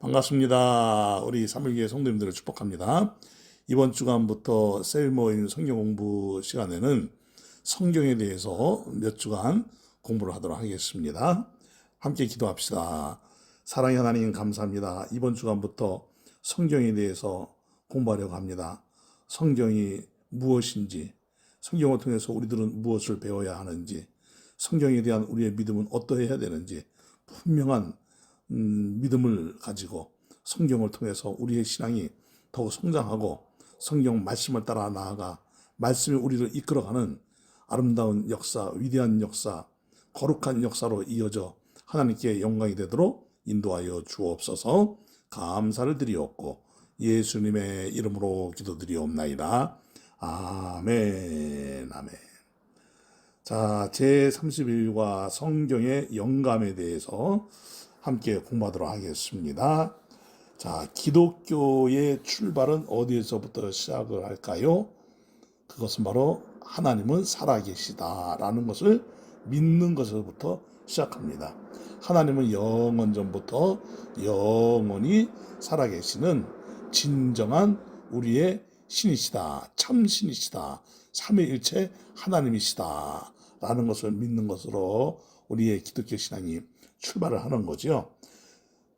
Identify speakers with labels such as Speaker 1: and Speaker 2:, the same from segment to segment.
Speaker 1: 반갑습니다. 우리 삼일교회 성도님들을 축복합니다. 이번 주간부터 셀모임 성경 공부 시간에는 성경에 대해서 몇 주간 공부를 하도록 하겠습니다. 함께 기도합시다. 사랑의 하나님 감사합니다. 이번 주간부터 성경에 대해서 공부하려고 합니다. 성경이 무엇인지, 성경을 통해서 우리들은 무엇을 배워야 하는지, 성경에 대한 우리의 믿음은 어떠해야 되는지 분명한 믿음을 가지고 성경을 통해서 우리의 신앙이 더욱 성장하고 성경 말씀을 따라 나아가 말씀이 우리를 이끌어가는 아름다운 역사, 위대한 역사, 거룩한 역사로 이어져 하나님께 영광이 되도록 인도하여 주옵소서. 감사를 드리옵고 예수님의 이름으로 기도드리옵나이다. 아멘. 아멘. 자, 제31과 성경의 영감에 대해서 함께 공부하도록 하겠습니다. 자, 기독교의 출발은 어디에서부터 시작을 할까요? 그것은 바로 하나님은 살아계시다라는 것을 믿는 것에서부터 시작합니다. 하나님은 영원전부터 영원히 살아계시는 진정한 우리의 신이시다, 참신이시다, 삼위일체 하나님이시다 라는 것을 믿는 것으로 우리의 기독교 신앙이 출발을 하는 거죠.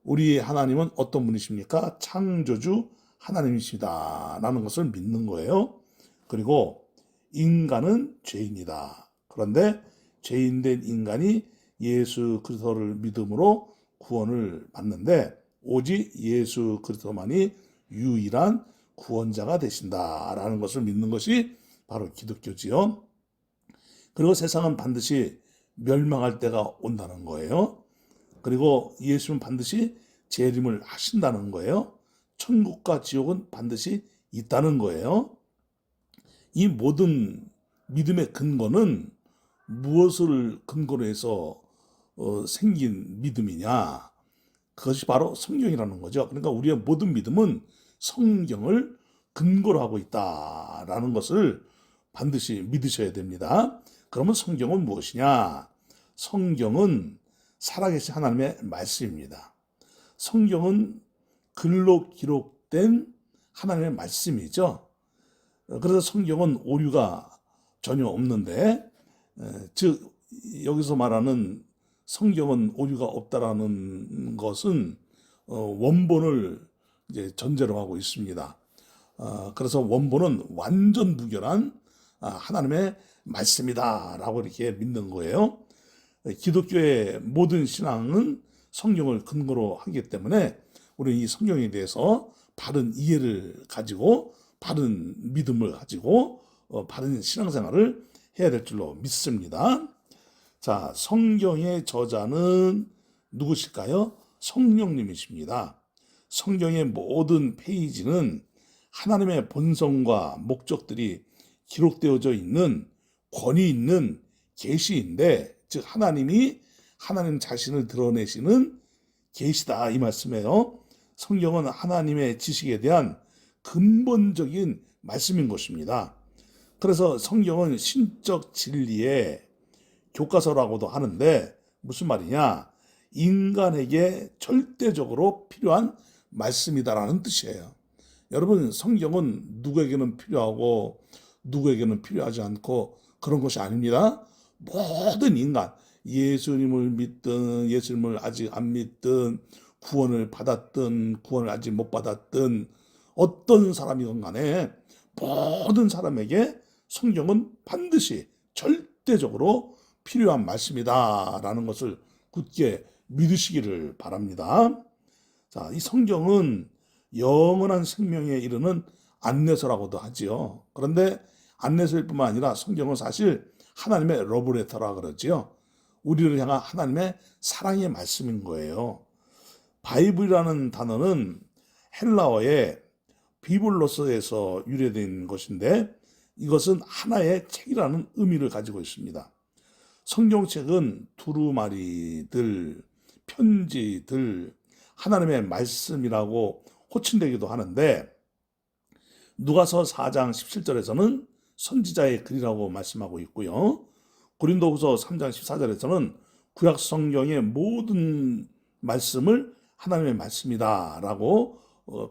Speaker 1: 우리의 하나님은 어떤 분이십니까? 창조주 하나님이시다 라는 것을 믿는 거예요. 그리고 인간은 죄인이다. 그런데 죄인된 인간이 예수 그리스도를 믿음으로 구원을 받는데 오직 예수 그리스도만이 유일한 구원자가 되신다라는 것을 믿는 것이 바로 기독교지요. 그리고 세상은 반드시 멸망할 때가 온다는 거예요. 그리고 예수는 반드시 재림을 하신다는 거예요. 천국과 지옥은 반드시 있다는 거예요. 이 모든 믿음의 근거는 무엇을 근거로 해서 생긴 믿음이냐? 그것이 바로 성경이라는 거죠. 그러니까 우리의 모든 믿음은 성경을 근거로 하고 있다라는 것을 반드시 믿으셔야 됩니다. 그러면 성경은 무엇이냐? 성경은 살아계신 하나님의 말씀입니다. 성경은 글로 기록된 하나님의 말씀이죠. 그래서 성경은 오류가 전혀 없는데, 즉 여기서 말하는 성경은 오류가 없다라는 것은 원본을 이제 전제로 하고 있습니다. 그래서 원본은 완전 무결한 하나님의 말씀이다라고 이렇게 믿는 거예요. 기독교의 모든 신앙은 성경을 근거로 하기 때문에 우리는 이 성경에 대해서 바른 이해를 가지고 바른 믿음을 가지고 바른 신앙생활을 해야 될 줄로 믿습니다. 자, 성경의 저자는 누구실까요? 성령님이십니다. 성경의 모든 페이지는 하나님의 본성과 목적들이 기록되어져 있는 권위 있는 계시인데, 즉 하나님이 하나님 자신을 드러내시는 계시다 이 말씀이에요. 성경은 하나님의 지식에 대한 근본적인 말씀인 것입니다. 그래서 성경은 신적 진리의 교과서라고도 하는데 무슨 말이냐? 인간에게 절대적으로 필요한 말씀이다라는 뜻이에요. 여러분, 성경은 누구에게는 필요하고 누구에게는 필요하지 않고 그런 것이 아닙니다. 모든 인간, 예수님을 믿든 예수님을 아직 안 믿든 구원을 받았든 구원을 아직 못 받았든 어떤 사람이건 간에 모든 사람에게 성경은 반드시 절대적으로 필요한 말씀이다라는 것을 굳게 믿으시기를 바랍니다. 자, 이 성경은 영원한 생명에 이르는 안내서라고도 하지요. 그런데 안내서일 뿐만 아니라 성경은 사실 하나님의 러브레터라 그러지요. 우리를 향한 하나님의 사랑의 말씀인 거예요. 바이블이라는 단어는 헬라어의 비블로스에서 유래된 것인데 이것은 하나의 책이라는 의미를 가지고 있습니다. 성경책은 두루마리들, 편지들, 하나님의 말씀이라고 호칭되기도 하는데 누가서 4장 17절에서는 선지자의 글이라고 말씀하고 있고요. 고린도후서 3장 14절에서는 구약 성경의 모든 말씀을 하나님의 말씀이다라고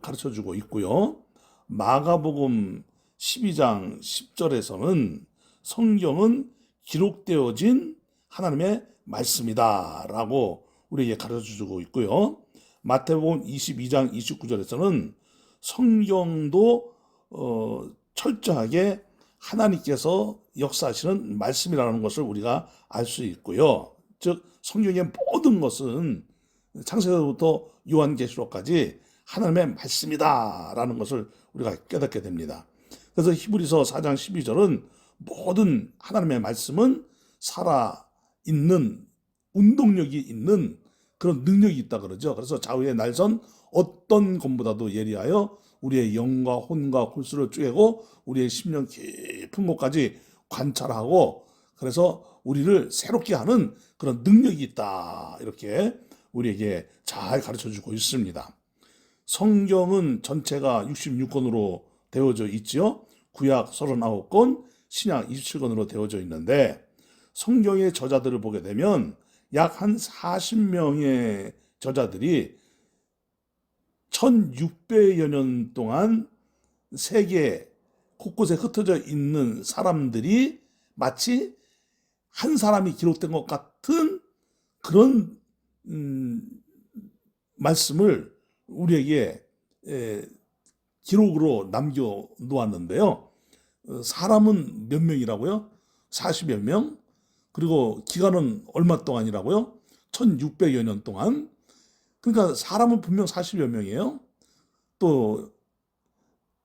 Speaker 1: 가르쳐주고 있고요. 마가복음 12장 10절에서는 성경은 기록되어진 하나님의 말씀이다라고 우리에게 가르쳐주고 있고요. 마태복음 22장 29절에서는 성경도 철저하게 하나님께서 역사하시는 말씀이라는 것을 우리가 알 수 있고요. 즉 성경의 모든 것은 창세기부터 요한계시록까지 하나님의 말씀이다라는 것을 우리가 깨닫게 됩니다. 그래서 히브리서 4장 12절은 모든 하나님의 말씀은 살아있는 운동력이 있는 그런 능력이 있다 그러죠. 그래서 좌우의 날선 어떤 검보다도 예리하여 우리의 영과 혼과 골수를 쪼개고 우리의 심령 깊은 곳까지 관찰하고 그래서 우리를 새롭게 하는 그런 능력이 있다. 이렇게 우리에게 잘 가르쳐주고 있습니다. 성경은 전체가 66권으로 되어져 있죠. 구약 39권, 신약 27권으로 되어져 있는데 성경의 저자들을 보게 되면 약 한 40명의 저자들이 1600여 년 동안 세계 곳곳에 흩어져 있는 사람들이 마치 한 사람이 기록된 것 같은 그런 말씀을 우리에게 기록으로 남겨 놓았는데요. 사람은 몇 명이라고요? 40여 명. 그리고 기간은 얼마 동안이라고요? 1600여 년 동안. 그러니까 사람은 분명 40여 명이에요. 또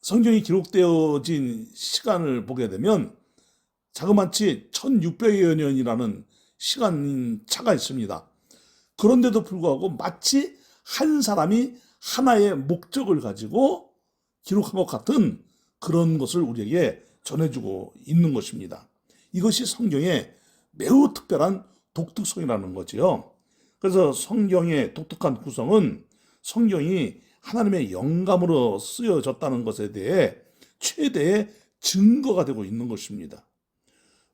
Speaker 1: 성경이 기록되어진 시간을 보게 되면 자그마치 1600여 년이라는 시간 차가 있습니다. 그런데도 불구하고 마치 한 사람이 하나의 목적을 가지고 기록한 것 같은 그런 것을 우리에게 전해주고 있는 것입니다. 이것이 성경의 매우 특별한 독특성이라는 거지요. 그래서 성경의 독특한 구성은 성경이 하나님의 영감으로 쓰여졌다는 것에 대해 최대의 증거가 되고 있는 것입니다.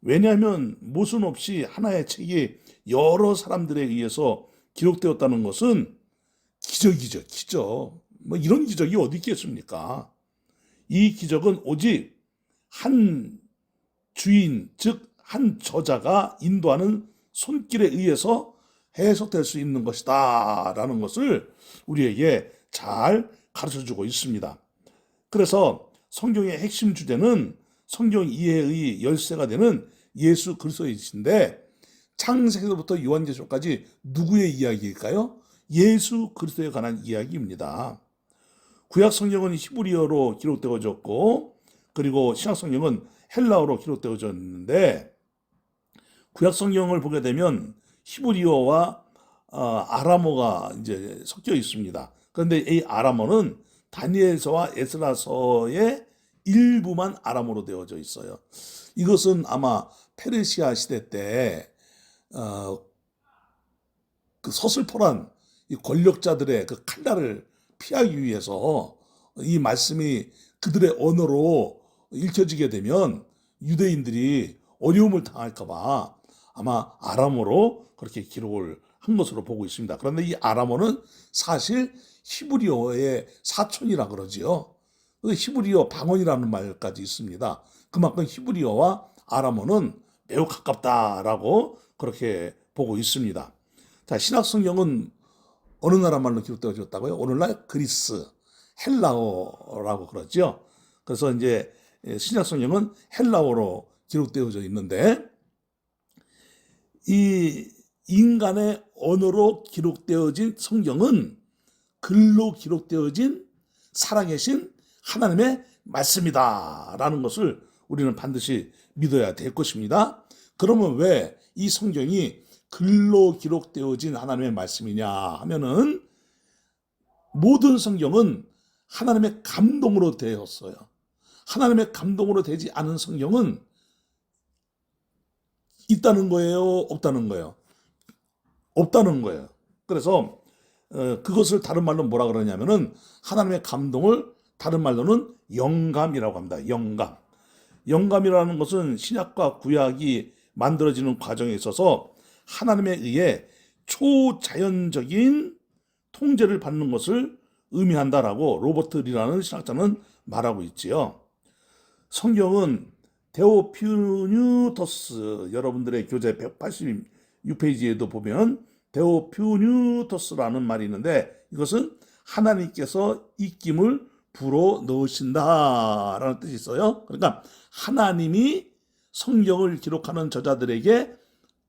Speaker 1: 왜냐하면 모순 없이 하나의 책이 여러 사람들에 의해서 기록되었다는 것은 기적이죠, 기적. 뭐 이런 기적이 어디 있겠습니까? 이 기적은 오직 한 주인, 즉 한 저자가 인도하는 손길에 의해서 해석될 수 있는 것이다 라는 것을 우리에게 잘 가르쳐주고 있습니다. 그래서 성경의 핵심 주제는 성경 이해의 열쇠가 되는 예수 그리스도이신데 창세기부터 요한계시록까지 누구의 이야기일까요? 예수 그리스도에 관한 이야기입니다. 구약 성경은 히브리어로 기록되어졌고 그리고 신약 성경은 헬라어로 기록되어졌는데 구약 성경을 보게 되면 히브리어와 아람어가 이제 섞여 있습니다. 그런데 이 아람어는 다니엘서와 에스라서의 일부만 아람어로 되어져 있어요. 이것은 아마 페르시아 시대 때 그 서슬퍼란 이 권력자들의 그 칼날을 피하기 위해서 이 말씀이 그들의 언어로 읽혀지게 되면 유대인들이 어려움을 당할까 봐 아마 아람어로 그렇게 기록을 한 것으로 보고 있습니다. 그런데 이 아람어는 사실 히브리어의 사촌이라 그러지요. 히브리어 방언이라는 말까지 있습니다. 그만큼 히브리어와 아람어는 매우 가깝다라고 그렇게 보고 있습니다. 자, 신약 성경은 어느 나라 말로 기록되어졌다고요? 오늘날 그리스, 헬라어라고 그러죠. 그래서 이제 신약 성경은 헬라어로 기록되어져 있는데 이 인간의 언어로 기록되어진 성경은 글로 기록되어진 살아계신 하나님의 말씀이다라는 것을 우리는 반드시 믿어야 될 것입니다. 그러면 왜 이 성경이 글로 기록되어진 하나님의 말씀이냐 하면은 모든 성경은 하나님의 감동으로 되었어요. 하나님의 감동으로 되지 않은 성경은 있다는 거예요? 없다는 거예요? 없다는 거예요. 그래서 그것을 다른 말로 뭐라 그러냐면은 하나님의 감동을 다른 말로는 영감이라고 합니다. 영감. 영감이라는 것은 신약과 구약이 만들어지는 과정에 있어서 하나님에 의해 초자연적인 통제를 받는 것을 의미한다라고 로버트 리라는 신학자는 말하고 있지요. 성경은 데오퓨뉴토스, 여러분들의 교재 186페이지에도 보면 데오퓨뉴토스라는 말이 있는데, 이것은 하나님께서 입김을 불어 넣으신다라는 뜻이 있어요. 그러니까 하나님이 성경을 기록하는 저자들에게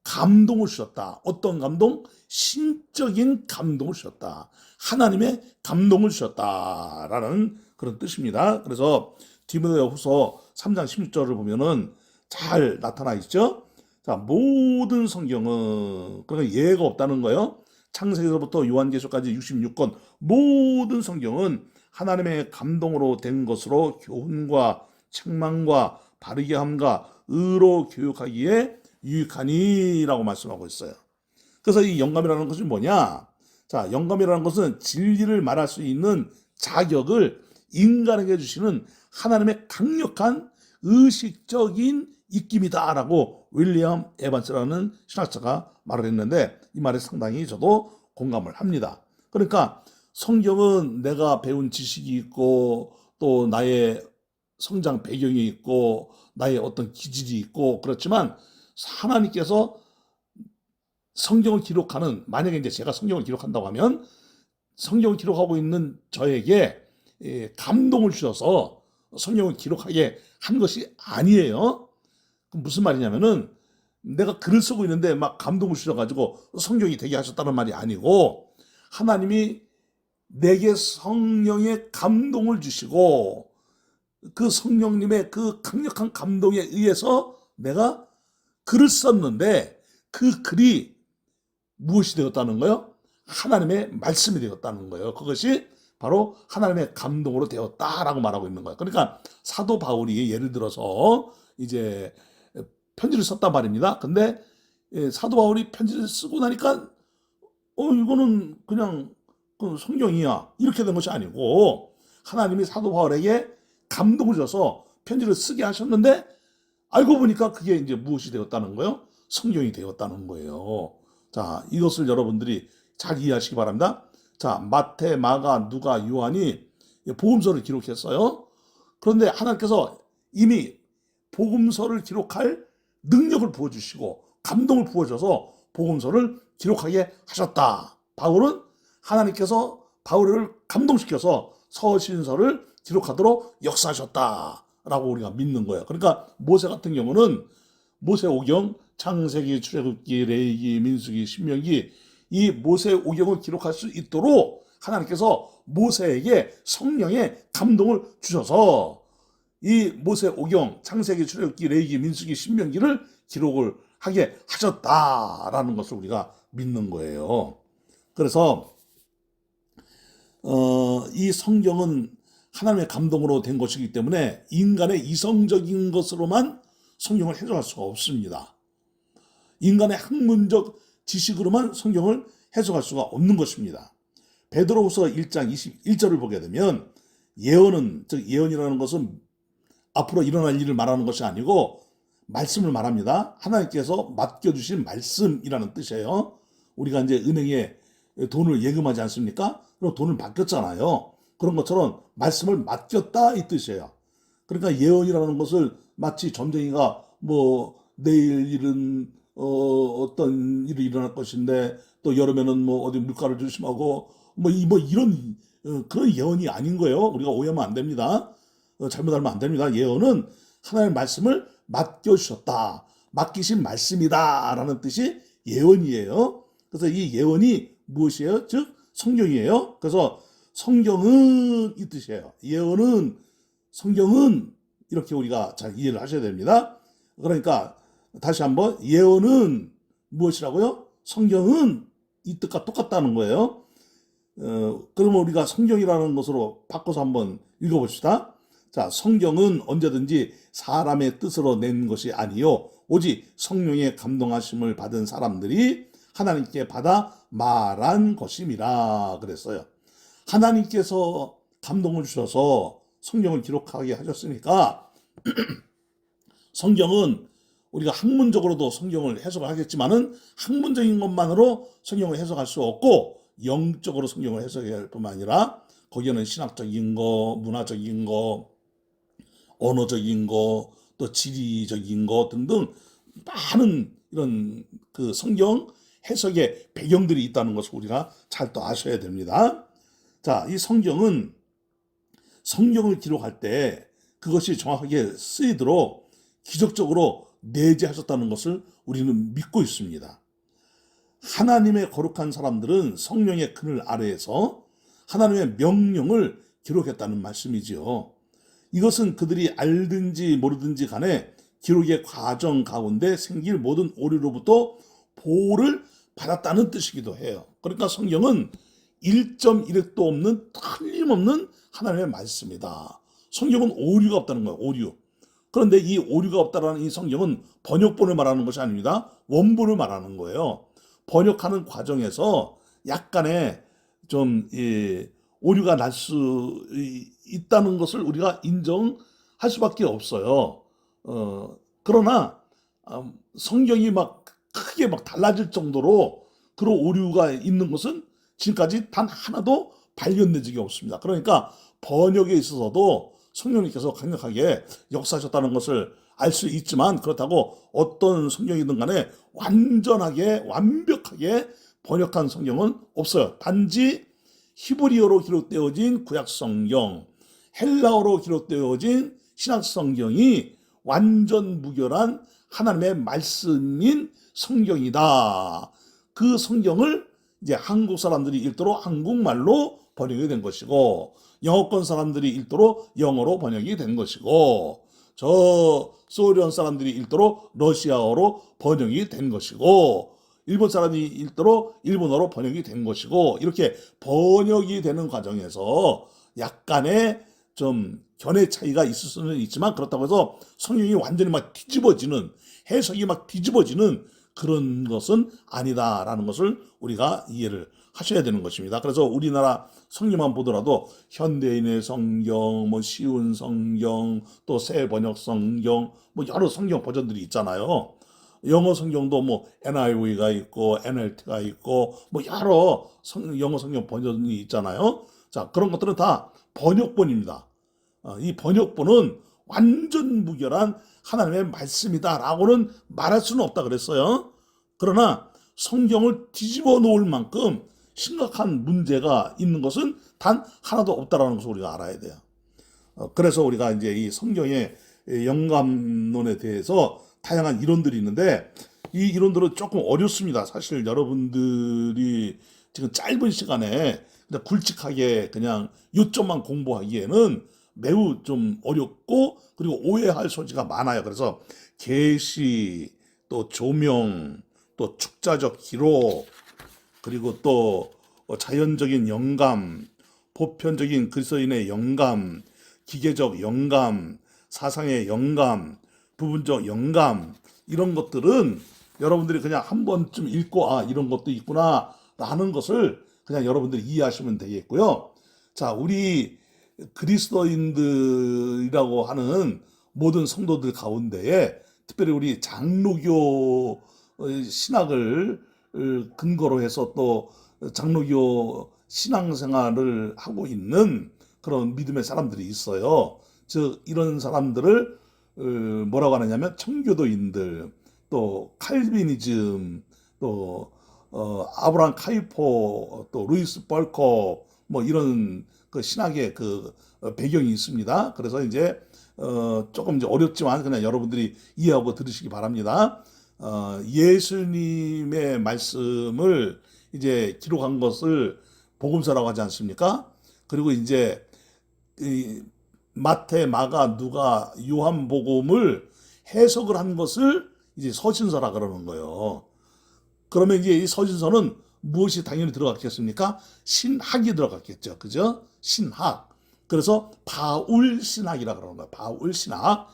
Speaker 1: 감동을 주셨다. 어떤 감동? 신적인 감동을 주셨다. 하나님의 감동을 주셨다라는 그런 뜻입니다. 그래서 디모데후서 3장 16절을 보면은 잘 나타나 있죠. 자, 모든 성경은, 그러니까 예가 없다는 거예요. 창세기서부터 요한계시록까지 66권 모든 성경은 하나님의 감동으로 된 것으로 교훈과 책망과 바르게 함과 의로 교육하기에 유익하니라고 말씀하고 있어요. 그래서 이 영감이라는 것이 뭐냐? 자, 영감이라는 것은 진리를 말할 수 있는 자격을 인간에게 주시는 하나님의 강력한 의식적인 입김이다라고 윌리엄 에반스라는 신학자가 말을 했는데, 이 말에 상당히 저도 공감을 합니다. 그러니까 성경은 내가 배운 지식이 있고 또 나의 성장 배경이 있고 나의 어떤 기질이 있고 그렇지만, 하나님께서 성경을 기록하는, 만약에 이제 제가 성경을 기록한다고 하면 성경을 기록하고 있는 저에게 감동을 주셔서 성경을 기록하게 한 것이 아니에요. 무슨 말이냐면은 내가 글을 쓰고 있는데 막 감동을 주셔가지고 성경이 되게 하셨다는 말이 아니고, 하나님이 내게 성령의 감동을 주시고 그 성령님의 그 강력한 감동에 의해서 내가 글을 썼는데, 그 글이 무엇이 되었다는 거예요? 하나님의 말씀이 되었다는 거예요. 그것이 바로 하나님의 감동으로 되었다라고 말하고 있는 거예요. 그러니까 사도 바울이 예를 들어서 이제 편지를 썼단 말입니다. 근데 사도 바울이 편지를 쓰고 나니까 이거는 그냥 그 성경이야 이렇게 된 것이 아니고, 하나님이 사도 바울에게 감동을 줘서 편지를 쓰게 하셨는데, 알고 보니까 그게 이제 무엇이 되었다는 거예요? 성경이 되었다는 거예요. 자, 이것을 여러분들이 잘 이해하시기 바랍니다. 자, 마태, 마가, 누가, 요한이 복음서를 기록했어요. 그런데 하나님께서 이미 복음서를 기록할 능력을 부어주시고 감동을 부어줘서 복음서를 기록하게 하셨다. 바울은 하나님께서 바울을 감동시켜서 서신서를 기록하도록 역사하셨다라고 우리가 믿는 거예요. 그러니까 모세 같은 경우는 모세오경, 창세기, 출애굽기, 레위기, 민수기, 신명기, 이 모세오경을 기록할 수 있도록 하나님께서 모세에게 성령의 감동을 주셔서 이 모세오경, 창세기, 출애굽기, 레위기, 민수기, 신명기를 기록을 하게 하셨다라는 것을 우리가 믿는 거예요. 그래서 이 성경은 하나님의 감동으로 된 것이기 때문에 인간의 이성적인 것으로만 성경을 해석할 수가 없습니다. 인간의 학문적 지식으로만 성경을 해석할 수가 없는 것입니다. 베드로후서 1장 21절을 보게 되면 예언은, 즉 예언이라는 것은 앞으로 일어날 일을 말하는 것이 아니고 말씀을 말합니다. 하나님께서 맡겨주신 말씀이라는 뜻이에요. 우리가 이제 은행에 돈을 예금하지 않습니까? 그럼 돈을 맡겼잖아요. 그런 것처럼 말씀을 맡겼다 이 뜻이에요. 그러니까 예언이라는 것을 마치 점쟁이가 뭐 내일 일은 어떤 일이 일어날 것인데 또 여름에는 뭐 어디 물가를 조심하고 뭐 이런 그런 예언이 아닌 거예요. 우리가 오해하면 안 됩니다. 잘못 알면 안 됩니다. 예언은 하나님의 말씀을 맡겨주셨다, 맡기신 말씀이다라는 뜻이 예언이에요. 그래서 이 예언이 무엇이에요? 즉 성경이에요. 그래서 성경은 이 뜻이에요. 예언은, 성경은, 이렇게 우리가 잘 이해를 하셔야 됩니다. 그러니까 다시 한번, 예언은 무엇이라고요? 성경은 이 뜻과 똑같다는 거예요. 그러면 우리가 성경이라는 것으로 바꿔서 한번 읽어봅시다. 자, 성경은 언제든지 사람의 뜻으로 낸 것이 아니요 오직 성령의 감동하심을 받은 사람들이 하나님께 받아 말한 것임이라 그랬어요. 하나님께서 감동을 주셔서 성경을 기록하게 하셨으니까 성경은 우리가 학문적으로도 성경을 해석을 하겠지만은 학문적인 것만으로 성경을 해석할 수 없고 영적으로 성경을 해석해야 할 뿐만 아니라 거기에는 신학적인 거, 문화적인 거, 언어적인 거, 또 지리적인 거 등등 많은 이런 그 성경 해석의 배경들이 있다는 것을 우리가 잘 또 아셔야 됩니다. 자, 이 성경은 성경을 기록할 때 그것이 정확하게 쓰이도록 기적적으로 내재하셨다는 것을 우리는 믿고 있습니다. 하나님의 거룩한 사람들은 성령의 그늘 아래에서 하나님의 명령을 기록했다는 말씀이지요. 이것은 그들이 알든지 모르든지 간에 기록의 과정 가운데 생길 모든 오류로부터 보호를 받았다는 뜻이기도 해요. 그러니까 성경은 1.1획도 없는 틀림없는 하나님의 말씀이다. 성경은 오류가 없다는 거예요. 오류. 그런데 이 오류가 없다라는 이 성경은 번역본을 말하는 것이 아닙니다. 원본을 말하는 거예요. 번역하는 과정에서 약간의 좀 오류가 날 수 있다는 것을 우리가 인정할 수밖에 없어요. 그러나 성경이 막 크게 막 달라질 정도로 그런 오류가 있는 것은 지금까지 단 하나도 발견된 적이 없습니다. 그러니까 번역에 있어서도 성령님께서 강력하게 역사하셨다는 것을 알 수 있지만, 그렇다고 어떤 성경이든 간에 완전하게 완벽하게 번역한 성경은 없어요. 단지 히브리어로 기록되어진 구약 성경, 헬라어로 기록되어진 신약 성경이 완전 무결한 하나님의 말씀인 성경이다. 그 성경을 이제 한국 사람들이 읽도록 한국말로 번역이 된 것이고, 영어권 사람들이 읽도록 영어로 번역이 된 것이고, 저 소련 사람들이 읽도록 러시아어로 번역이 된 것이고, 일본 사람이 읽도록 일본어로 번역이 된 것이고, 이렇게 번역이 되는 과정에서 약간의 좀 견해 차이가 있을 수는 있지만, 그렇다고 해서 성경이 완전히 막 뒤집어지는, 해석이 막 뒤집어지는 그런 것은 아니다라는 것을 우리가 이해를 하셔야 되는 것입니다. 그래서 우리나라 성경만 보더라도 현대인의 성경, 뭐 쉬운 성경, 또 새 번역 성경, 뭐 여러 성경 버전들이 있잖아요. 영어 성경도 뭐 NIV가 있고 NLT가 있고 뭐 여러 영어 성경 버전이 있잖아요. 자, 그런 것들은 다 번역본입니다. 이 번역본은 완전 무결한 하나님의 말씀이다라고는 말할 수는 없다 그랬어요. 그러나 성경을 뒤집어 놓을 만큼 심각한 문제가 있는 것은 단 하나도 없다라는 것을 우리가 알아야 돼요. 그래서 우리가 이제 이 성경의 영감론에 대해서 다양한 이론들이 있는데, 이 이론들은 조금 어렵습니다. 사실 여러분들이 지금 짧은 시간에 그냥 굵직하게 그냥 요점만 공부하기에는 매우 좀 어렵고, 그리고 오해할 소지가 많아요. 그래서 계시, 또 조명, 또 축자적 기록, 그리고 또 자연적인 영감, 보편적인 그리스도인의 영감, 기계적 영감, 사상의 영감, 부분적 영감, 이런 것들은 여러분들이 그냥 한 번쯤 읽고 이런 것도 있구나 라는 것을 그냥 여러분들이 이해하시면 되겠고요. 자, 우리 그리스도인들이라고 하는 모든 성도들 가운데에 특별히 우리 장로교 신학을 근거로 해서 또 장로교 신앙생활을 하고 있는 그런 믿음의 사람들이 있어요. 즉 이런 사람들을 뭐라고 하느냐면 청교도인들, 또 칼비니즘, 또 아브라함 카이포, 또 루이스 벌커, 뭐 이런 그 신학의 그 배경이 있습니다. 그래서 이제 조금 이제 어렵지만 그냥 여러분들이 이해하고 들으시기 바랍니다. 예수님의 말씀을 이제 기록한 것을 복음서라고 하지 않습니까? 그리고 이제 이 마태, 마가, 누가, 요한복음을 해석을 한 것을 이제 서신서라 그러는 거예요. 그러면 이제 이 서신서는 무엇이 당연히 들어갔겠습니까? 신학이 들어갔겠죠. 그죠? 신학. 그래서 바울 신학이라 그러는 거예요. 바울 신학.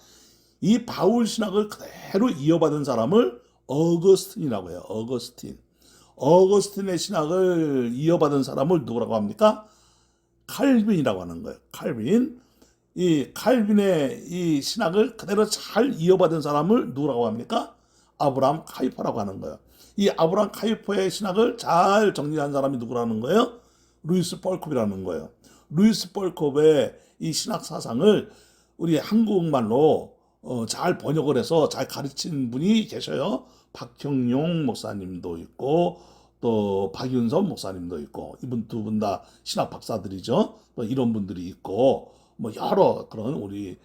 Speaker 1: 이 바울 신학을 그대로 이어받은 사람을 어거스틴이라고 해요. 어거스틴. 어거스틴의 신학을 이어받은 사람을 누구라고 합니까? 칼빈이라고 하는 거예요. 칼빈. 이 칼빈의 이 신학을 그대로 잘 이어받은 사람을 누구라고 합니까? 아브라함 카이퍼라고 하는 거예요. 이 아브라함 카이퍼의 신학을 잘 정리한 사람이 누구라는 거예요? 루이스 펄콥이라는 거예요. 루이스 펄콥의 이 신학 사상을 우리 한국말로 잘 번역을 해서 잘 가르친 분이 계셔요. 박형용 목사님도 있고 또 박윤선 목사님도 있고, 이분 두 분 다 신학 박사들이죠. 또 이런 분들이 있고 뭐 여러 그런 우리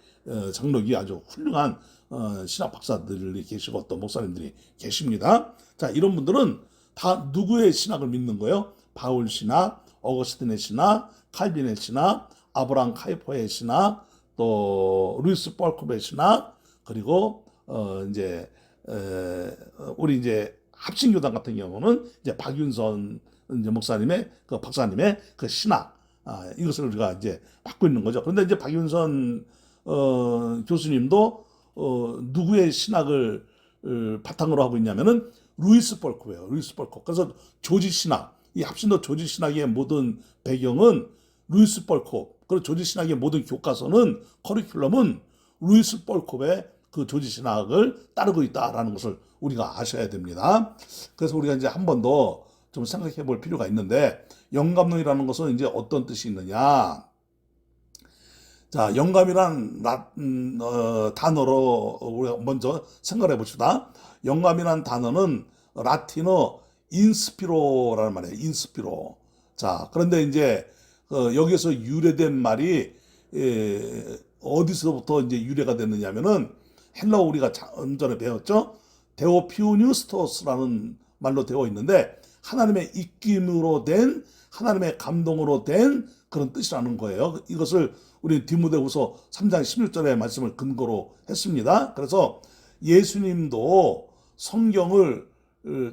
Speaker 1: 장로기 아주 훌륭한 신학 박사들이 계시고 또 목사님들이 계십니다. 자, 이런 분들은 다 누구의 신학을 믿는 거예요? 바울 신학, 어거스틴의 신학, 칼빈의 신학, 아브라함 카이퍼의 신학, 또 루이스 펄콥의 신학, 그리고 이제 우리 이제 합신교단 같은 경우는 이제 박윤선 이제 목사님의 그 박사님의 그 신학, 이것을 우리가 이제 받고 있는 거죠. 그런데 이제 박윤선 교수님도 누구의 신학을 바탕으로 하고 있냐면은 루이스 펄콥이에요. 루이스 펄콥. 그래서 조지 신학, 이 합신도 조지 신학의 모든 배경은 루이스 펄콥. 그리고 조지 신학의 모든 교과서는 커리큘럼은 루이스 펄콥의 그 조지 신학을 따르고 있다라는 것을 우리가 아셔야 됩니다. 그래서 우리가 이제 한 번 더 좀 생각해 볼 필요가 있는데, 영감론이라는 것은 이제 어떤 뜻이 있느냐? 자, 영감이란 단어로 우리가 먼저 생각해 봅시다. 영감이란 단어는 라틴어 인스피로라는 말이에요. 인스피로. 자, 그런데 이제 여기서 유래된 말이 어디서부터 이제 유래가 됐느냐면은 헬라어 우리가 전에 배웠죠. 데오피우뉴스토스라는 말로 되어 있는데 하나님의 입김으로 된, 하나님의 감동으로 된 그런 뜻이라는 거예요. 이것을 우리 디모데후서 3장 16절의 말씀을 근거로 했습니다. 그래서 예수님도 성경을,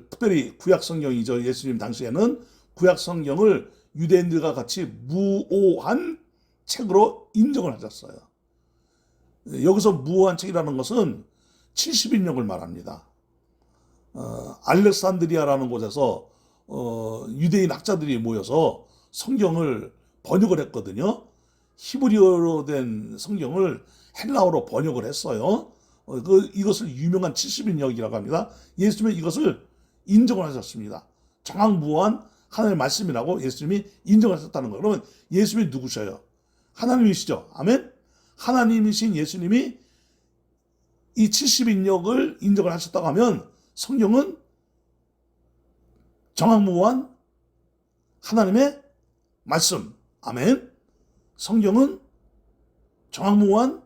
Speaker 1: 특별히 구약 성경이죠. 예수님 당시에는 구약 성경을 유대인들과 같이 무오한 책으로 인정을 하셨어요. 여기서 무오한 책이라는 것은 70인역을 말합니다. 알렉산드리아라는 곳에서 유대인 학자들이 모여서 성경을 번역을 했거든요. 히브리어로 된 성경을 헬라어로 번역을 했어요. 이것을 유명한 70인역이라고 합니다. 예수님은 이것을 인정을 하셨습니다. 정확무한 하나님의 말씀이라고 예수님이 인정을 하셨다는 거예요. 그러면 예수님이 누구셔요? 하나님이시죠. 아멘? 하나님이신 예수님이 이 70인역을 인정을 하셨다고 하면 성경은 정확무한 하나님의 말씀. 아멘. 성경은 정확무한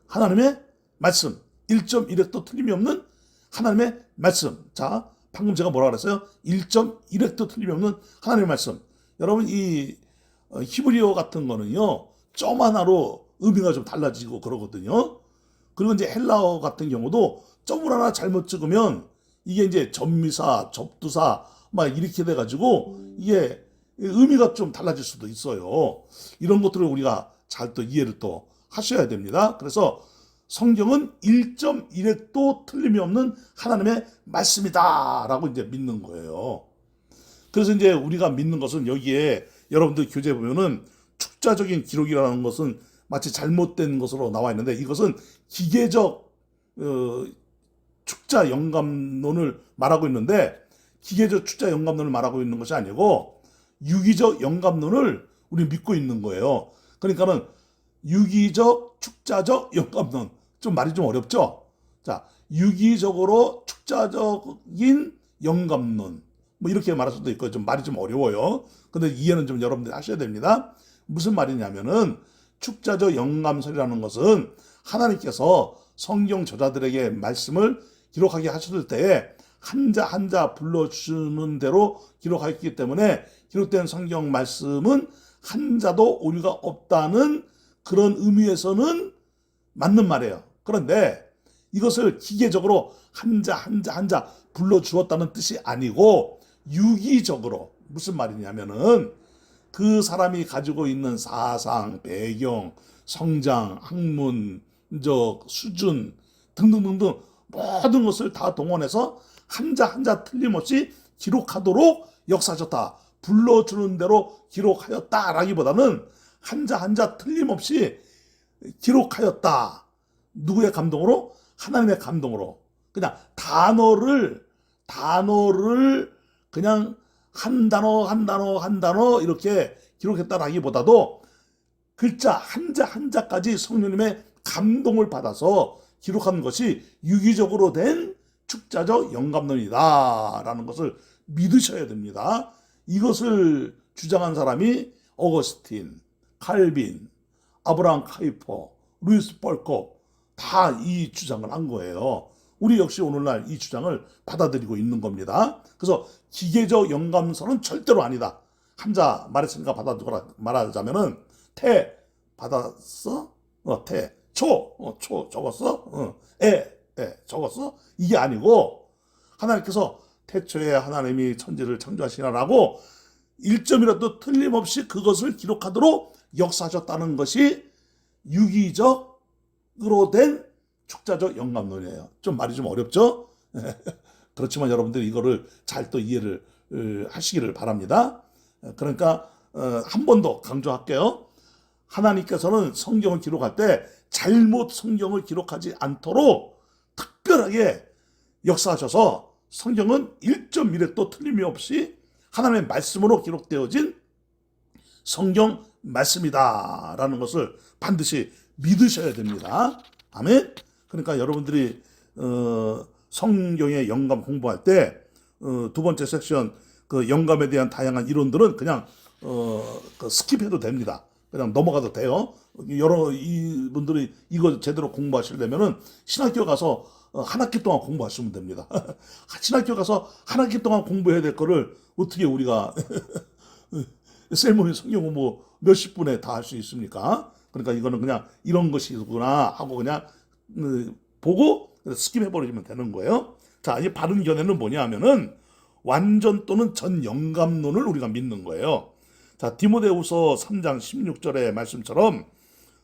Speaker 1: 하나님의 말씀. 1.1획도 틀림이 없는 하나님의 말씀. 자, 방금 제가 뭐라 그랬어요? 1.1획도 틀림이 없는 하나님의 말씀. 여러분, 이 히브리어 같은 거는요, 점 하나로 의미가 좀 달라지고 그러거든요. 그리고 이제 헬라어 같은 경우도 점을 하나 잘못 찍으면 이게 이제 접미사, 접두사 막 이렇게 돼가지고 이게 의미가 좀 달라질 수도 있어요. 이런 것들을 우리가 잘 또 이해를 또 하셔야 됩니다. 그래서 성경은 1.1획도 틀림이 없는 하나님의 말씀이다라고 이제 믿는 거예요. 그래서 이제 우리가 믿는 것은 여기에 여러분들 교재 보면은 축자적인 기록이라는 것은 마치 잘못된 것으로 나와 있는데, 이것은 기계적 축자 영감론을 말하고 있는데, 기계적 축자 영감론을 말하고 있는 것이 아니고 유기적 영감론을 우리 믿고 있는 거예요. 그러니까는 유기적 축자적 영감론, 좀 말이 좀 어렵죠? 자, 유기적으로 축자적인 영감론, 뭐 이렇게 말할 수도 있고 좀 말이 좀 어려워요. 근데 이해는 좀 여러분들이 하셔야 됩니다. 무슨 말이냐면은 축자적 영감설이라는 것은 하나님께서 성경 저자들에게 말씀을 기록하게 하셨을 때에 한자 한자 불러주는 대로 기록하였기 때문에 기록된 성경 말씀은 한자도 오류가 없다는 그런 의미에서는 맞는 말이에요. 그런데 이것을 기계적으로 한자 불러주었다는 뜻이 아니고 유기적으로, 무슨 말이냐면은 그 사람이 가지고 있는 사상, 배경, 성장, 학문적 수준 등등등등 모든 것을 다 동원해서 한자 틀림없이 기록하도록 역사하셨다. 불러주는 대로 기록하였다라기보다는 한자 틀림없이 기록하였다. 누구의 감동으로? 하나님의 감동으로. 그냥 단어를 단어를 그냥 한 단어 한 단어 한 단어 이렇게 기록했다라기보다도 글자 한자 한자까지 성령님의 감동을 받아서 기록한 것이 유기적으로 된 축자적 영감론이다라는 것을 믿으셔야 됩니다. 이것을 주장한 사람이 어거스틴, 칼빈, 아브라함 카이퍼, 루이스 펄컵 다 이 주장을 한 거예요. 우리 역시 오늘날 이 주장을 받아들이고 있는 겁니다. 그래서 기계적 영감선은 절대로 아니다. 한자 말했으니까 받아두거라 말하자면은 태 받았어? 태. 초 적었어? 적었어? 이게 아니고 하나님께서 태초에 하나님이 천지를 창조하시나라고 1점이라도 틀림없이 그것을 기록하도록 역사하셨다는 것이 유기적으로 된 축자적 영감론이에요. 좀 말이 좀 어렵죠? 그렇지만 여러분들이 이거를 잘 또 이해를 하시기를 바랍니다. 그러니까 한 번 더 강조할게요. 하나님께서는 성경을 기록할 때 잘못 성경을 기록하지 않도록 특별하게 역사하셔서 성경은 1.1획도 틀림이 없이 하나님의 말씀으로 기록되어진 성경 말씀이다라는 것을 반드시 믿으셔야 됩니다. 아멘. 그러니까 여러분들이 성경의 영감 공부할 때 두 번째 섹션 그 영감에 대한 다양한 이론들은 그냥 스킵해도 됩니다. 그냥 넘어가도 돼요. 여러 이분들이 이거 제대로 공부하시려면은 신학교 가서 한 학기 동안 공부하시면 됩니다. 신학교 가서 한 학기 동안 공부해야 될 거를 어떻게 우리가 셀모니 성경 공부 몇십 분에 다 할 수 있습니까? 그러니까 이거는 그냥 이런 것이구나 하고 그냥 보고 스킵해버리면 되는 거예요. 자, 이 바른 견해는 뭐냐 하면은 완전 또는 전 영감론을 우리가 믿는 거예요. 자, 디모데후서 3장 16절의 말씀처럼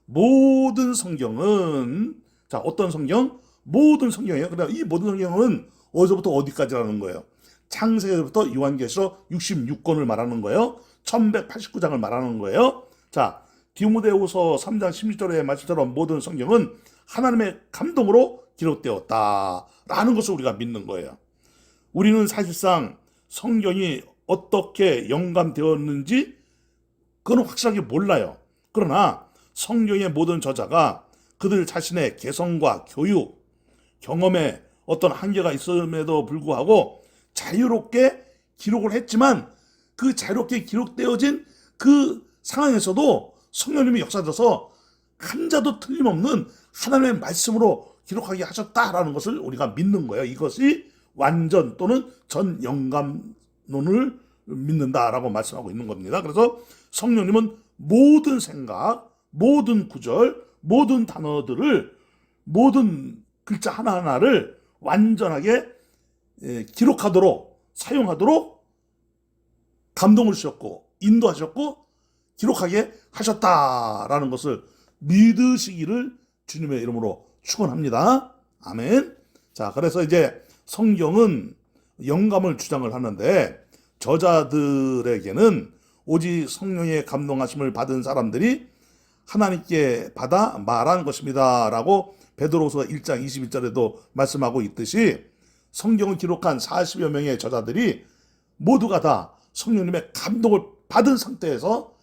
Speaker 1: 모든 성경은 자, 어떤 성경? 모든 성경이에요. 그러니까 이 모든 성경은 어디서부터 어디까지라는 거예요. 창세기부터 요한계시록 66권을 말하는 거예요. 1189장을 말하는 거예요. 자, 디모데후서 3장 16절의 말씀처럼 모든 성경은 하나님의 감동으로 기록되었다라는 것을 우리가 믿는 거예요. 우리는 사실상 성경이 어떻게 영감되었는지 그건 확실하게 몰라요. 그러나 성경의 모든 저자가 그들 자신의 개성과 교육, 경험에 어떤 한계가 있음에도 불구하고 자유롭게 기록을 했지만 그 자유롭게 기록되어진 그 상황에서도 성령님이 역사져서 한자도 틀림없는 하나님의 말씀으로 기록하게 하셨다라는 것을 우리가 믿는 거예요. 이것이 완전 또는 전 영감론을 믿는다라고 말씀하고 있는 겁니다. 그래서 성령님은 모든 생각, 모든 구절, 모든 단어들을 모든 글자 하나하나를 완전하게 기록하도록 사용하도록 감동을 주셨고 인도하셨고 기록하게 하셨다라는 것을 믿으시기를 주님의 이름으로 축원합니다. 아멘. 자, 그래서 이제 성경은 영감을 주장을 하는데 저자들에게는 오직 성령의 감동하심을 받은 사람들이 하나님께 받아 말한 것입니다 라고 베드로서 1장 21절에도 말씀하고 있듯이 성경을 기록한 40여 명의 저자들이 모두가 다 성령님의 감동을 받은 상태에서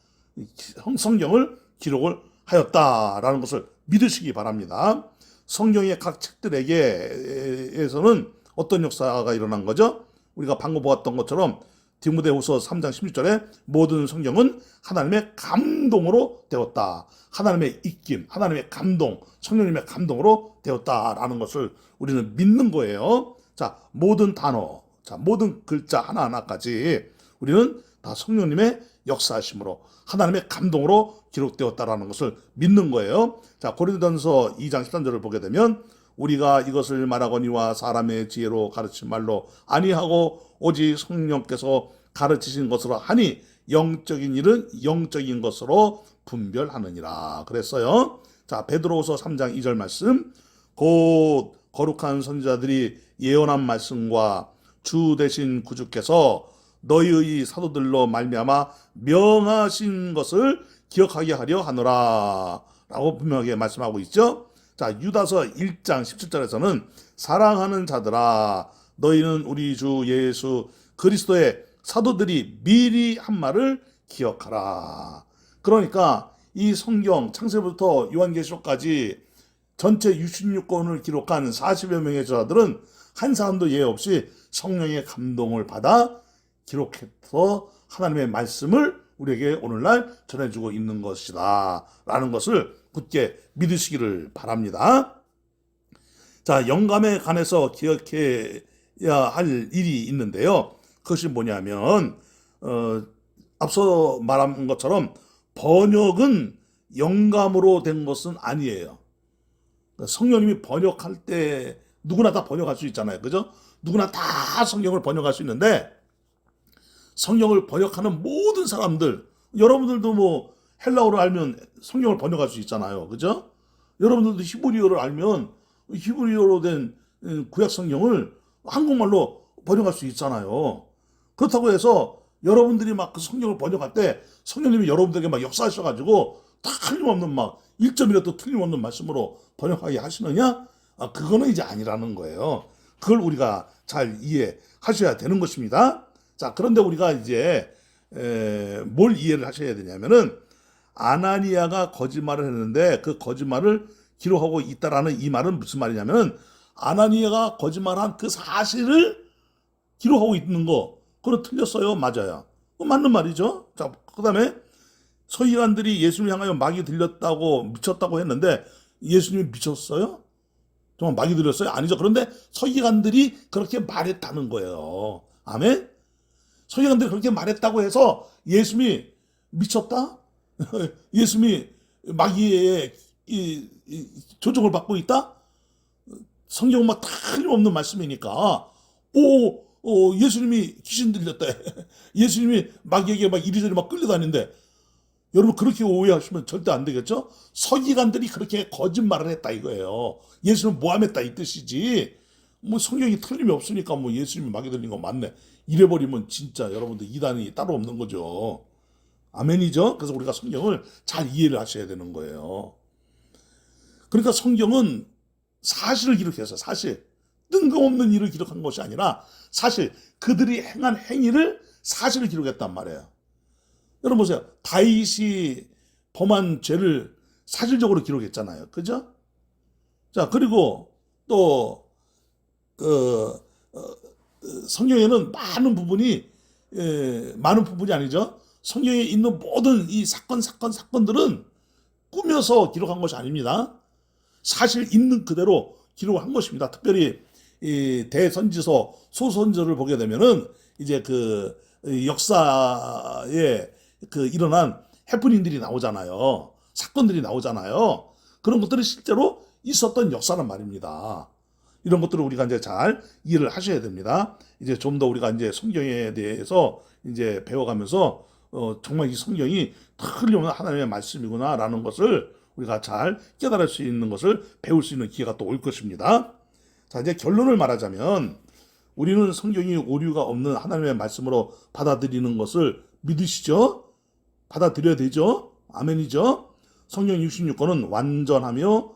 Speaker 1: 성경을 기록을 하였다라는 것을 믿으시기 바랍니다. 성경의 각 책들에게에서는 어떤 역사가 일어난 거죠? 우리가 방금 보았던 것처럼 디모데후서 3장 16절에 모든 성경은 하나님의 감동으로 되었다. 하나님의 입김, 하나님의 감동, 성령님의 감동으로 되었다라는 것을 우리는 믿는 거예요. 자, 모든 단어, 자, 모든 글자 하나하나까지 우리는 다 성령님의 역사하심으로 하나님의 감동으로 기록되었다라는 것을 믿는 거예요. 자, 고린도전서 2장 13절을 보게 되면 우리가 이것을 말하거니와 사람의 지혜로 가르친 말로 아니하고 오직 성령께서 가르치신 것으로 하니 영적인 일은 영적인 것으로 분별하느니라 그랬어요. 자, 베드로후서 3장 2절 말씀 곧 거룩한 선지자들이 예언한 말씀과 주 되신 구주께서 너희의 사도들로 말미암아 명하신 것을 기억하게 하려 하노라 라고 분명하게 말씀하고 있죠. 자, 유다서 1장 17절에서는 사랑하는 자들아 너희는 우리 주 예수 그리스도의 사도들이 미리 한 말을 기억하라. 그러니까 이 성경 창세부터 요한계시록까지 전체 66권을 기록한 40여 명의 저자들은 한 사람도 예외 없이 성령의 감동을 받아 기록해서 하나님의 말씀을 우리에게 오늘날 전해주고 있는 것이다 라는 것을 굳게 믿으시기를 바랍니다. 자, 영감에 관해서 기억해야 할 일이 있는데요. 그것이 뭐냐면 앞서 말한 것처럼 번역은 영감으로 된 것은 아니에요. 성령님이 번역할 때 누구나 다 번역할 수 있잖아요. 그죠? 누구나 다 성경을 번역할 수 있는데 성경을 번역하는 모든 사람들, 여러분들도 뭐 헬라어를 알면 성경을 번역할 수 있잖아요. 그죠? 여러분들도 히브리어를 알면 히브리어로 된 구약 성경을 한국말로 번역할 수 있잖아요. 그렇다고 해서 여러분들이 막 그 성경을 번역할 때 성령님이 여러분들에게 막 역사하셔가지고 다 틀림없는 막 1점이라도 틀림없는 말씀으로 번역하게 하시느냐? 그거는 이제 아니라는 거예요. 그걸 우리가 잘 이해하셔야 되는 것입니다. 자, 그런데 우리가 이제 뭘 이해를 하셔야 되냐면은 아나니아가 거짓말을 했는데 그 거짓말을 기록하고 있다라는 이 말은 무슨 말이냐면은 아나니아가 거짓말한 그 사실을 기록하고 있는 거, 그거 틀렸어요. 맞아요. 맞는 말이죠. 자, 그 다음에 서기관들이 예수님을 향하여 마귀 들렸다고 미쳤다고 했는데 예수님이 미쳤어요? 정말 마귀 들렸어요? 아니죠. 그런데 서기관들이 그렇게 말했다는 거예요. 아멘? 서기관들이 그렇게 말했다고 해서 예수님이 미쳤다? 예수님이 마귀의 조종을 받고 있다? 성경은 막 틀림없는 말씀이니까 예수님이 귀신 들렸대. 예수님이 마귀에게 막 이리저리 막 끌려다니는데 여러분 그렇게 오해하시면 절대 안 되겠죠? 서기관들이 그렇게 거짓말을 했다 이거예요. 예수는 모함했다 이 뜻이지. 뭐 성경이 틀림이 없으니까 뭐 예수님이 마귀 들린 거 맞네. 이래버리면 진짜 여러분들 이단이 따로 없는 거죠. 아멘이죠? 그래서 우리가 성경을 잘 이해를 하셔야 되는 거예요. 그러니까 성경은 사실을 기록해서 사실 뜬금없는 일을 기록한 것이 아니라 사실 그들이 행한 행위를 사실을 기록했단 말이에요. 여러분 보세요. 다윗이 범한 죄를 사실적으로 기록했잖아요. 그죠? 자, 그리고 또 성경에는 많은 부분이 아니죠. 성경에 있는 모든 이 사건들은 꾸며서 기록한 것이 아닙니다. 사실 있는 그대로 기록을 한 것입니다. 특별히 이 대선지서, 소선지서를 보게 되면은 이제 그 역사에 일어난 해프닝들이 나오잖아요. 사건들이 나오잖아요. 그런 것들이 실제로 있었던 역사란 말입니다. 이런 것들을 우리가 이제 잘 이해를 하셔야 됩니다. 이제 좀 더 우리가 이제 성경에 대해서 이제 배워가면서 정말 이 성경이 틀림없는 하나님의 말씀이구나라는 것을 우리가 잘 깨달을 수 있는 것을 배울 수 있는 기회가 또 올 것입니다. 자, 이제 결론을 말하자면 우리는 성경이 오류가 없는 하나님의 말씀으로 받아들이는 것을 믿으시죠? 받아들여야 되죠? 아멘이죠? 성경 66권은 완전하며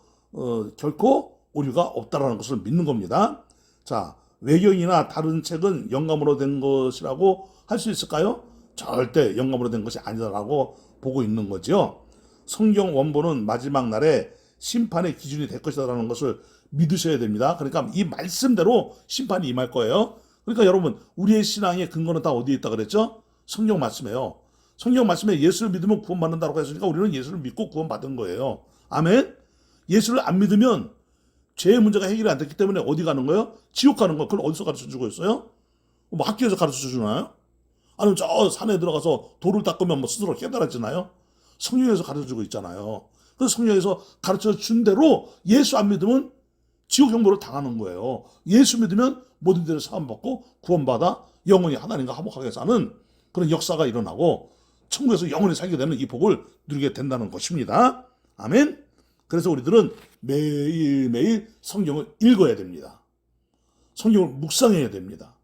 Speaker 1: 결코 오류가 없다라는 것을 믿는 겁니다. 자, 외경이나 다른 책은 영감으로 된 것이라고 할 수 있을까요? 절대 영감으로 된 것이 아니다라고 보고 있는 거죠. 성경 원본은 마지막 날에 심판의 기준이 될 것이다라는 것을 믿으셔야 됩니다. 그러니까 이 말씀대로 심판이 임할 거예요. 그러니까 여러분 우리의 신앙의 근거는 다 어디에 있다 그랬죠? 성경 말씀이에요. 성경 말씀에 예수를 믿으면 구원받는다고 했으니까 우리는 예수를 믿고 구원받은 거예요. 아멘? 예수를 안 믿으면 죄의 문제가 해결이 안 됐기 때문에 어디 가는 거예요? 지옥 가는 거예요. 그걸 어디서 가르쳐주고 있어요? 뭐 학교에서 가르쳐주나요? 아니면 저 산에 들어가서 돌을 닦으면 뭐 스스로 깨달아지나요? 성경에서 가르쳐주고 있잖아요. 그래서 성경에서 가르쳐준 대로 예수 안 믿으면 지옥 형벌을 당하는 거예요. 예수 믿으면 모든 죄를 사함받고 구원받아 영원히 하나님과 화목하게 사는 그런 역사가 일어나고 천국에서 영원히 살게 되는 이 복을 누리게 된다는 것입니다. 아멘. 그래서 우리들은 매일매일 성경을 읽어야 됩니다. 성경을 묵상해야 됩니다.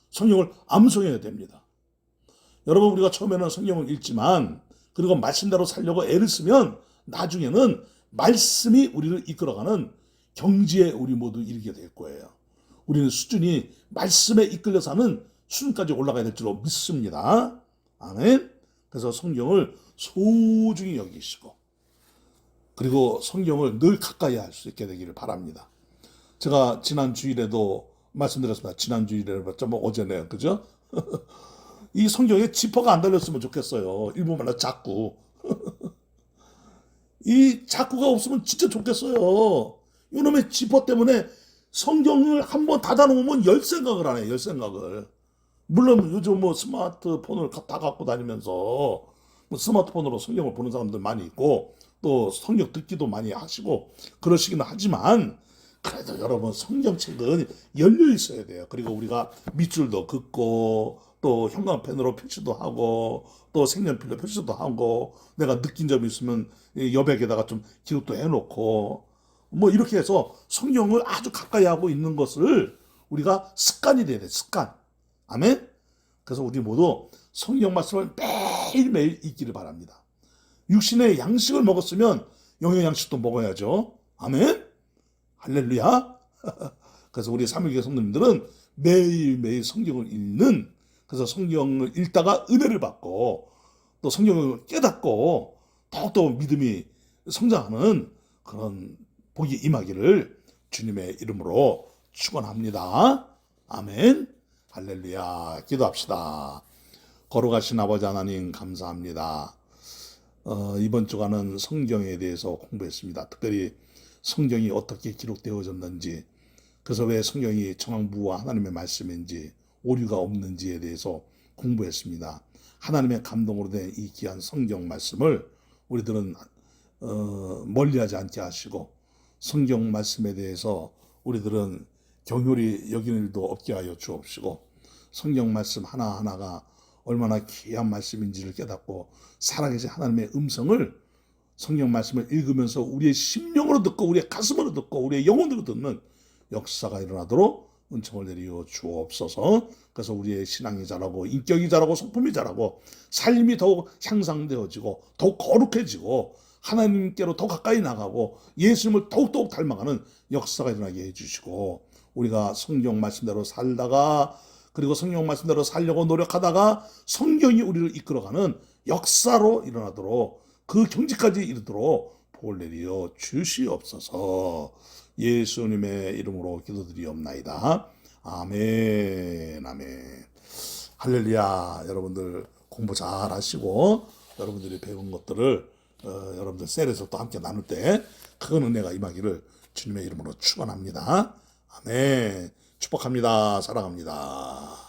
Speaker 1: 성경을 암송해야 됩니다. 여러분 우리가 처음에는 성경을 읽지만 그리고 말씀대로 살려고 애를 쓰면 나중에는 말씀이 우리를 이끌어가는 경지에 우리 모두 이르게 될 거예요. 우리는 수준이 말씀에 이끌려 사는 수준까지 올라가야 될 줄로 믿습니다. 아멘. 그래서 성경을 소중히 여기시고 그리고 성경을 늘 가까이 할 수 있게 되기를 바랍니다. 제가 지난 주일에도 말씀드렸습니다. 지난 주일에봤자 뭐 어제네요. 그죠? 이 성경에 지퍼가 안 달렸으면 좋겠어요. 일본말로 자꾸. 이 자꾸가 없으면 진짜 좋겠어요. 이놈의 지퍼 때문에 성경을 한번 닫아놓으면 열 생각을 안 해요. 열 생각을. 물론 요즘 뭐 스마트폰을 다 갖고 다니면서 뭐 스마트폰으로 성경을 보는 사람들 많이 있고 또 성경 듣기도 많이 하시고 그러시기는 하지만 그래도 여러분 성경책은 열려 있어야 돼요. 그리고 우리가 밑줄도 긋고 또 형광펜으로 표시도 하고 또 색연필로 표시도 하고 내가 느낀 점이 있으면 여백에다가 좀 기록도 해놓고 뭐 이렇게 해서 성경을 아주 가까이 하고 있는 것을 우리가 습관이 돼야 돼. 습관. 아멘. 그래서 우리 모두 성경 말씀을 매일매일 읽기를 바랍니다. 육신의 양식을 먹었으면 영의 양식도 먹어야죠. 아멘. 할렐루야. 그래서 우리 삼일교회 성도님들은 매일매일 성경을 읽는, 그래서 성경을 읽다가 은혜를 받고 또 성경을 깨닫고 더욱더 믿음이 성장하는 그런 복이 임하기를 주님의 이름으로 축원합니다. 아멘. 할렐루야. 기도합시다. 거룩하신 아버지 하나님 감사합니다. 이번 주간은 성경에 대해서 공부했습니다. 특별히 성경이 어떻게 기록되어졌는지, 그래서 왜 성경이 정황부와 하나님의 말씀인지 오류가 없는지에 대해서 공부했습니다. 하나님의 감동으로 된 이 귀한 성경 말씀을 우리들은 멀리하지 않게 하시고 성경 말씀에 대해서 우리들은 경홀히 여기는 일도 없게 하여 주옵시고 성경 말씀 하나하나가 얼마나 귀한 말씀인지를 깨닫고 살아계신 하나님의 음성을 성경 말씀을 읽으면서 우리의 심령으로 듣고 우리의 가슴으로 듣고 우리의 영혼으로 듣는 역사가 일어나도록 은총을 내리어 주옵소서. 그래서 우리의 신앙이 자라고 인격이 자라고 성품이 자라고 삶이 더욱 향상되어지고 더욱 거룩해지고 하나님께로 더 가까이 나가고 예수님을 더욱더욱 닮아가는 역사가 일어나게 해주시고 우리가 성경 말씀대로 살다가 그리고 성경 말씀대로 살려고 노력하다가 성경이 우리를 이끌어가는 역사로 일어나도록 그 경지까지 이르도록 복을 내리어 주시옵소서. 예수님의 이름으로 기도드리옵나이다. 아멘. 아멘. 할렐루야. 여러분들 공부 잘 하시고 여러분들이 배운 것들을 여러분들 셀에서 또 함께 나눌 때 큰 은혜가 임하기를 주님의 이름으로 축원합니다. 아멘. 축복합니다. 사랑합니다.